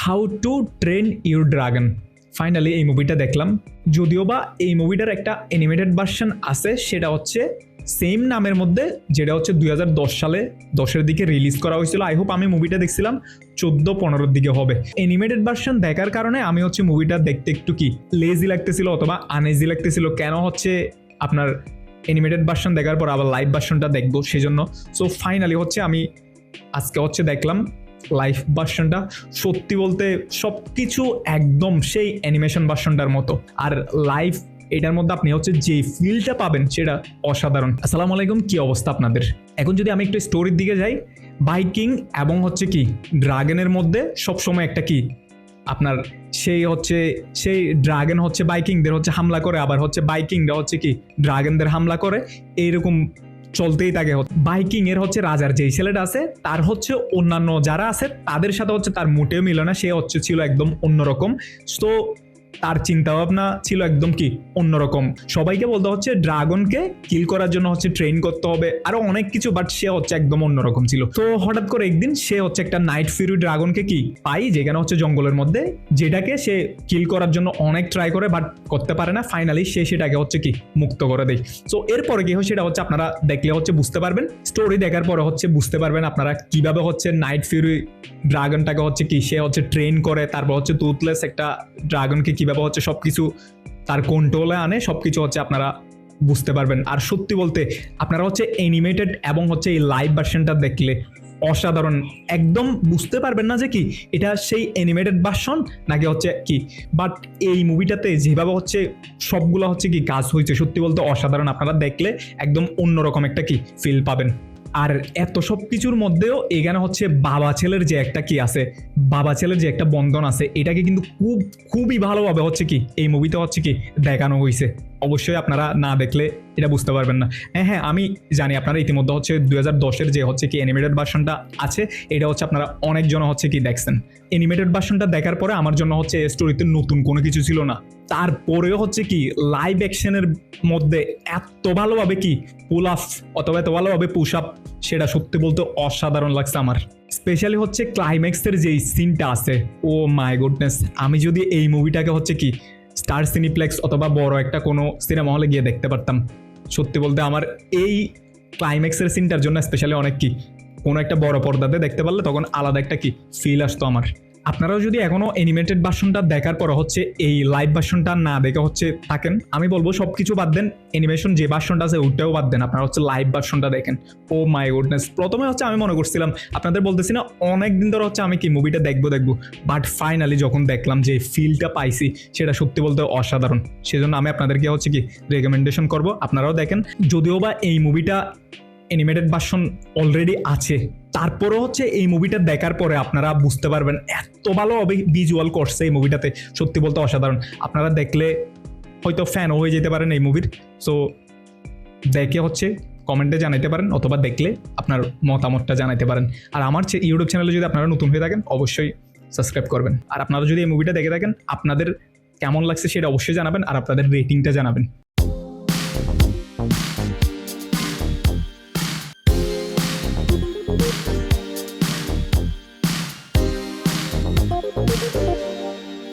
How to train your dragon. Finally এই মুভিটা দেখলাম, যদিও বা এই মুভিটার একটা অ্যানিমেটেড ভার্সন আছে, সেটা হচ্ছে সেম নামের মধ্যে, যেটা হচ্ছে 2010 সালে 10-এর দিকে রিলিজ করা হয়েছিল। আই হোপ আমি মুভিটা দেখছিলাম 14-15-র দিকে হবে। অ্যানিমেটেড ভার্সন দেখার কারণে আমি হচ্ছে মুভিটা দেখতে একটু কি লেজি লাগতেছিল অথবা আনইজি লাগতেছিল, কেন হচ্ছে আপনার অ্যানিমেটেড ভার্সন দেখার পর আবার লাইভ ভার্সনটা দেখবো সেজন্য। সো ফাইনালি হচ্ছে আমি আজকে হচ্ছে দেখলাম লাইভ ভার্সনটা। সত্যি বলতে সব কিছু একদম সেই অ্যানিমেশন ভার্সনটার মতো, আর লাইভ এটার মধ্যে আপনি হচ্ছে যে ফিলটা পাবেন সেটা অসাধারণ। আসসালামু আলাইকুম, কি অবস্থা আপনাদের? এখন যদি আমি একটু স্টোরির দিকে যাই, ভাইকিং এবং হচ্ছে কি ড্রাগনের মধ্যে সবসময় একটা কি আপনার সেই ড্রাগন হচ্ছে ভাইকিংদের হচ্ছে হামলা করে, আবার হচ্ছে ভাইকিংরা হচ্ছে কি ড্রাগনদের হামলা করে, এইরকম চলতেই থাকে। ভাইকিং এর হচ্ছে রাজার যেই ছেলেটা আছে তার হচ্ছে অন্যান্য যারা আছে তাদের সাথে হচ্ছে তার মোটেও মিলে না, সে হচ্ছে ছিল একদম অন্যরকম। তো তার চিন্তা ভাবনা ছিল একদম কি অন্যরকম। সবাইকে বলতে হচ্ছে ড্রাগনকে কিল করার জন্য হচ্ছে ট্রেন করতে হবে, আরো অনেক কিছু, বাট সে হচ্ছে একদম অন্যরকম ছিল। তো হঠাৎ করে একদিন সে হচ্ছে একটা নাইট ফিউরি ড্রাগনকে কি পাই, যেখানে হচ্ছে জঙ্গলের মধ্যে, যেটাকে সে কিল করার জন্য অনেক ট্রাই করে বাট করতে পারে না। ফাইনালি সে সেটাকে হচ্ছে কি মুক্ত করে দেয়। সো এরপরে কি হয় সেটা হচ্ছে আপনারা দেখলে হচ্ছে বুঝতে পারবেন, স্টোরি দেখার পরে হচ্ছে বুঝতে পারবেন আপনারা কিভাবে হচ্ছে নাইট ফিউরি ড্রাগনটাকে হচ্ছে কি সে হচ্ছে ট্রেন করে, তারপর হচ্ছে টুথলেস একটা ড্রাগনকে কিভাবে হচ্ছে সবকিছু তার কন্ট্রোলে আনে, সবকিছু হচ্ছে আপনারা বুঝতে পারবেন। আর সত্যি বলতে আপনারা হচ্ছে অ্যানিমেটেড এবং হচ্ছে এই লাইভ ভার্সনটা দেখলে অসাধারণ, একদম বুঝতে পারবেন না যে কি এটা সেই অ্যানিমেটেড ভার্সন নাকি হচ্ছে কি। বাট এই মুভিটাতে যেভাবে হচ্ছে সবগুলো হচ্ছে কি কাজ হয়েছে, সত্যি বলতে অসাধারণ। আপনারা দেখলে একদম অন্যরকম একটা কি ফিল পাবেন। আর এত সব কিছুর মধ্যেও এখানে হচ্ছে বাবা ছেলের যে একটা কি আছে, বাবা ছেলের যে একটা বন্ধন আছে, এটাকে কিন্তু খুবই ভালোভাবে হচ্ছে কি এই মুভিতে হচ্ছে কি দেখানো হয়েছে। অবশ্যই আপনারা না দেখলে এটা বুঝতে পারবেন না। হ্যাঁ, আমি জানি আপনারা ইতিমধ্যে হচ্ছে 2010-এর যে হচ্ছে কি অ্যানিমেটেড ভার্সনটা আছে, এটা হচ্ছে আপনারা অনেকজন হচ্ছে কি দেখছেন। অ্যানিমেটেড ভার্সনটা দেখার পরে আমার জন্য হচ্ছে এই স্টোরিতে নতুন কোনো কিছু ছিল না। তারপরেও হচ্ছে কি লাইভ অ্যাকশনের মধ্যে এত ভালোভাবে কি পুল আপ অথবা এত ভালোভাবে পুশ আপ, সেটা সত্যি বলতে অসাধারণ লাগছে আমার। স্পেশালি হচ্ছে ক্লাইম্যাক্সের যেই সিনটা আছে, ও মাই গুডনেস, আমি যদি এই মুভিটাকে হচ্ছে কি স্টার সিনিপ্লেক্স অথবা বড় একটা কোনো সিনেমা হলে গিয়ে দেখতে পারতাম, সত্যি বলতে আমার এই ক্লাইম্যাক্সের সিনটার জন্য স্পেশালি অনেক কি কোনো একটা বড় পর্দাতে দেখতে পারলে তখন আলাদা একটা কি ফিল আসতো আমার। আপনারাও যদি এখনো অ্যানিমেটেড ভার্সনটা দেখার পর হচ্ছে এই লাইভ ভার্সনটা না দেখে হচ্ছে থাকেন, আমি বলবো সবকিছু বাদ দেন, অ্যানিমেশন যে ভার্সনটা আছে ওটাও বাদ দেন, আপনারা হচ্ছে লাইভ ভার্সনটা দেখেন। ও মাই গুডনেস, প্রথমে হচ্ছে আমি মনে করছিলাম, আপনাদের বলতেছি না অনেক দিন ধরে হচ্ছে আমি কি মুভিটা দেখবো, বাট ফাইনালি যখন দেখলাম যে ফিলটা পাইছি সেটা সত্যি বলতে অসাধারণ। সেজন্য আমি আপনাদেরকে হচ্ছে কি রেকমেন্ডেশন করব আপনারাও দেখেন। যদিও বা এই মুভিটা অ্যানিমেটেড ভার্সন অলরেডি আছে, তারপরেও হচ্ছে এই মুভিটা দেখার পরে আপনারা বুঝতে পারবেন এত ভালোভাবে ভিজুয়াল করছে এই মুভিটাতে, সত্যি বলতে অসাধারণ। আপনারা দেখলে হয়তো ফ্যানও হয়ে যেতে পারেন এই মুভির। সো দেখে হচ্ছে কমেন্টে জানাইতে পারেন অথবা দেখলে আপনার মতামতটা জানাইতে পারেন। আর আমার ইউটিউব চ্যানেলে যদি আপনারা নতুন হয়ে থাকেন অবশ্যই সাবস্ক্রাইব করবেন। আর আপনারা যদি এই মুভিটা দেখে থাকেন আপনাদের কেমন লাগছে সেটা অবশ্যই জানাবেন, আর আপনাদের রেটিংটা জানাবেন।